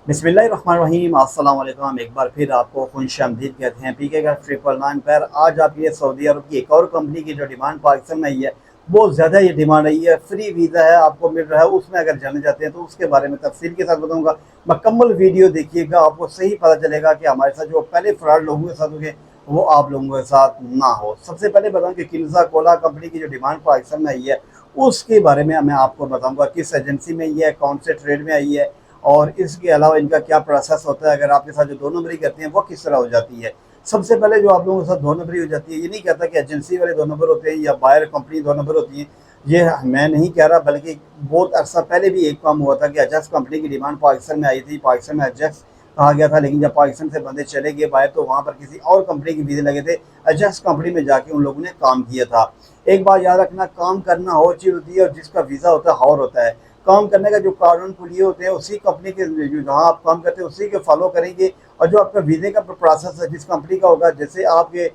बिस्मिल्लाहिर्रहमानिर्रहीम। अस्सलाम वालेकुम। एक बार फिर आपको खुश आमदीद कहते हैं पीके का 999 पर। आज आप ये सऊदी अरब की एक और कंपनी की जो डिमांड पाकिस्तान में आई है, बहुत ज़्यादा ये डिमांड आई है, फ्री वीज़ा है आपको मिल रहा है, उसमें अगर जाना चाहते हैं तो उसके बारे में तफसील के साथ बताऊंगा। मुकम्मल वीडियो देखिएगा, आपको सही पता चलेगा कि हमारे साथ जो पहले फ्रॉड लोगों के साथ हुए वो आप लोगों के साथ ना हो। सबसे पहले बताऊँ कि किन्जा कोला कंपनी की जो डिमांड पाकिस्तान में आई है उसके बारे में मैं आपको बताऊँगा, किस एजेंसी में ये है, कौन से ट्रेड में आई है, और इसके अलावा इनका क्या प्रोसेस होता है। अगर आपके साथ जो दो नंबरी करते हैं वो किस तरह हो जाती है। सबसे पहले जो आप लोगों के साथ दो नंबरी हो जाती है, ये नहीं कहता कि एजेंसी वाले दो नंबर होते हैं या बायर कंपनी दो नंबर होती है, ये मैं नहीं कह रहा, बल्कि बहुत अरसा पहले भी एक काम हुआ था कि अजैक्स कंपनी की डिमांड पाकिस्तान में आई थी। पाकिस्तान में अजैक्स कहा गया था, लेकिन जब पाकिस्तान से बंदे चले गए बाहर तो वहाँ पर किसी और कंपनी के वीज़े लगे थे। अजैक्स कंपनी में जाके उन लोगों ने काम किया था। एक बात याद रखना, काम करना और चीज़ होती है और जिसका वीज़ा होता है और होता है। काम करने का जो कानून पुलिये होते हैं उसी कंपनी के, जहाँ आप काम करते हैं उसी के फॉलो करेंगे। और जो आपका वीज़े का प्रोसेस है जिस कंपनी का होगा, जैसे आपके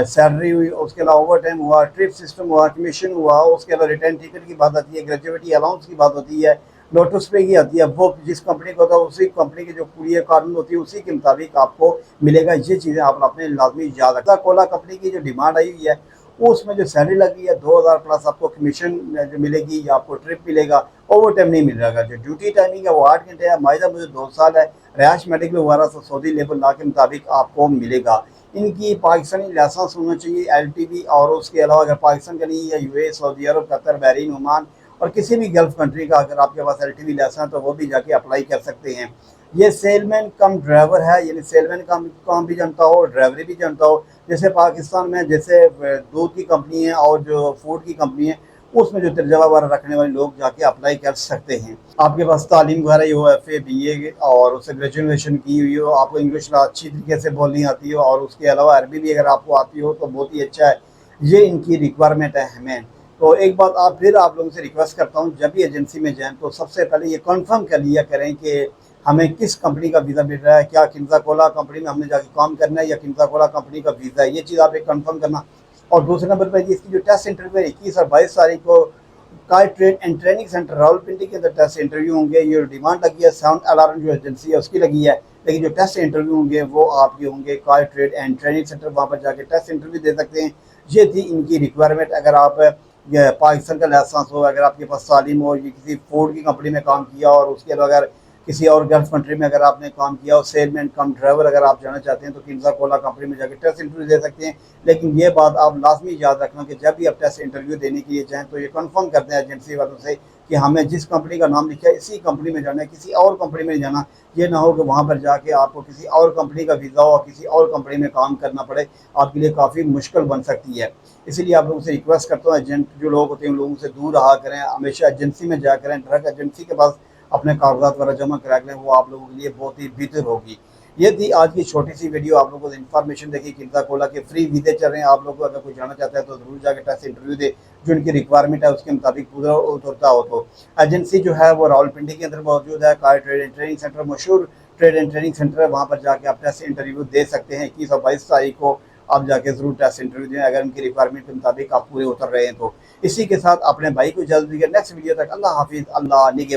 सैलरी हुई, उसके अलावा ओवर टाइम हुआ, ट्रिप सिस्टम हुआ, कमीशन हुआ, उसके अलावा रिटर्न टिकट की बात आती है, ग्रेजुएटी अलाउंस की बात होती है, नोटिस पे की आती है, वो जिस कंपनी का होता है उसी कंपनी के जो पुलिये कानून होती है उसी के मुताबिक आपको मिलेगा। ये चीज़ें आप अपने लाजमी याद रखना। कोला कंपनी की जो डिमांड आई हुई है उसमें जो सैलरी लगी है 2000 प्लस आपको कमीशन जो मिलेगी या आपको ट्रिप मिलेगा। ओवर टाइम नहीं मिल रहा। जो ड्यूटी टाइमिंग है वो 8 घंटे है। माहिदा मुझे 2 साल है। रहायश मेडिकल वगैरह से सऊदी लेबर लॉ के मुताबिक आपको मिलेगा। इनकी पाकिस्तानी लाइसेंस होना चाहिए, LTV, और उसके अलावा अगर पाकिस्तान का नहीं है, UAE, सऊदी अरब, कतर, बहरीन, ओमान और किसी भी गल्फ कंट्री का अगर आपके पास LTV लाइसेंस है तो वो भी जाके अप्लाई कर सकते हैं। ये सेलमैन कम ड्राइवर है, यानी सेलमैन का काम भी जानता हो, ड्राइवरी भी जानता हो। जैसे पाकिस्तान में जैसे दूध की कंपनी है और जो फूड की कंपनी है उसमें जो तजर्बा वगैरह रखने वाले लोग जाके अप्लाई कर सकते हैं। आपके पास तालीम वगैरह हो, FA BA और उससे ग्रेजुएशन की हुई हो, आपको इंग्लिश अच्छी तरीके से बोलनी आती हो और उसके अलावा अरबी भी अगर आपको आती हो तो बहुत ही अच्छा है। ये इनकी रिक्वायरमेंट है हमें। तो एक बात आप लोगों से रिक्वेस्ट करता हूँ, जब भी एजेंसी में जाएँ तो सबसे पहले ये कन्फर्म कर लिया करें कि हमें किस कंपनी का वीज़ा मिल रहा है। क्या किन्जा कोला कंपनी में हमने जाके काम करना है या किन्जा कोला कंपनी का वीज़ा है, ये चीज़ आप एक कन्फर्म करना। और दूसरे नंबर पर इसकी जो टेस्ट इंटरव्यू है 21 और 22 तारीख को काय trade and training centre Rawalpindi के अंदर टेस्ट इंटरव्यू होंगे। ये डिमांड लगी है साउंड अलार्म जो एजेंसी है उसकी लगी है, लेकिन जो टेस्ट इंटरव्यू होंगे वो आपके होंगे काय ट्रेड एंड ट्रेनिंग सेंटर, वहाँ पर जाके टेस्ट इंटरव्यू दे सकते हैं। ये थी इनकी रिक्वायरमेंट। अगर आप पाकिस्तान का लाइसेंस हो, अगर आपके पास तालीम हो, ये किसी फूड की कंपनी में काम किया और उसके अलावा अगर किसी और गल्फ कंट्री में अगर आपने काम किया और सेलमैन कम ड्राइवर अगर आप जाना चाहते हैं तो किन्जा कोला कंपनी में जाकर टेस्ट इंटरव्यू दे सकते हैं। लेकिन ये बात आप लाजमी याद रखना कि जब भी आप टेस्ट इंटरव्यू देने के लिए जाएँ तो ये कंफर्म करते हैं एजेंसी वालों से कि हमें जिस कंपनी का नाम लिखा है इसी कंपनी में जाना है, किसी और कंपनी में जाना। ये ना हो कि वहाँ पर जाके आपको किसी और कंपनी का वीज़ा हो और किसी और कंपनी में काम करना पड़े, आपके लिए काफ़ी मुश्किल बन सकती है। इसलिए आप लोगों से रिक्वेस्ट करता हूँ, एजेंट जो लोग होते हैं उन लोगों से दूर रहा करें, हमेशा एजेंसी में जा करें, डायरेक्ट एजेंसी के पास अपने कागजात वगैरह जमा करा लें, वो आप लोगों के लिए बहुत ही बेहतर होगी। ये थी आज की छोटी सी वीडियो। आप लोगों को इन्फॉर्मेशन देखी किन्जा कोला के फ्री वीज़े चल रहे हैं। आप लोग अगर कोई जाना चाहता है तो ज़रूर जाकर टेस्ट इंटरव्यू दे, जो उनकी रिक्वायरमेंट है उसके मुताबिक पूरा उतरता हो। तो एजेंसी जो है वो रावलपिंडी के अंदर मौजूद है। काय ट्रेड एंड ट्रेनिंग सेंटर मशहूर ट्रेड एंड ट्रेनिंग सेंटर है, वहाँ पर जाके आप टेस्ट इंटरव्यू दे सकते हैं। 21 और 22 तारीख को आप जाके ज़रूर टेस्ट इंटरव्यू दें अगर उनकी रिक्वायरमेंट के मुताबिक आप पूरे उतर रहे हैं तो। इसी के साथ अपने भाई को जल्द दीजिए। नेक्स्ट वीडियो तक अल्लाह हाफिज़, अल्लाह निगहबान।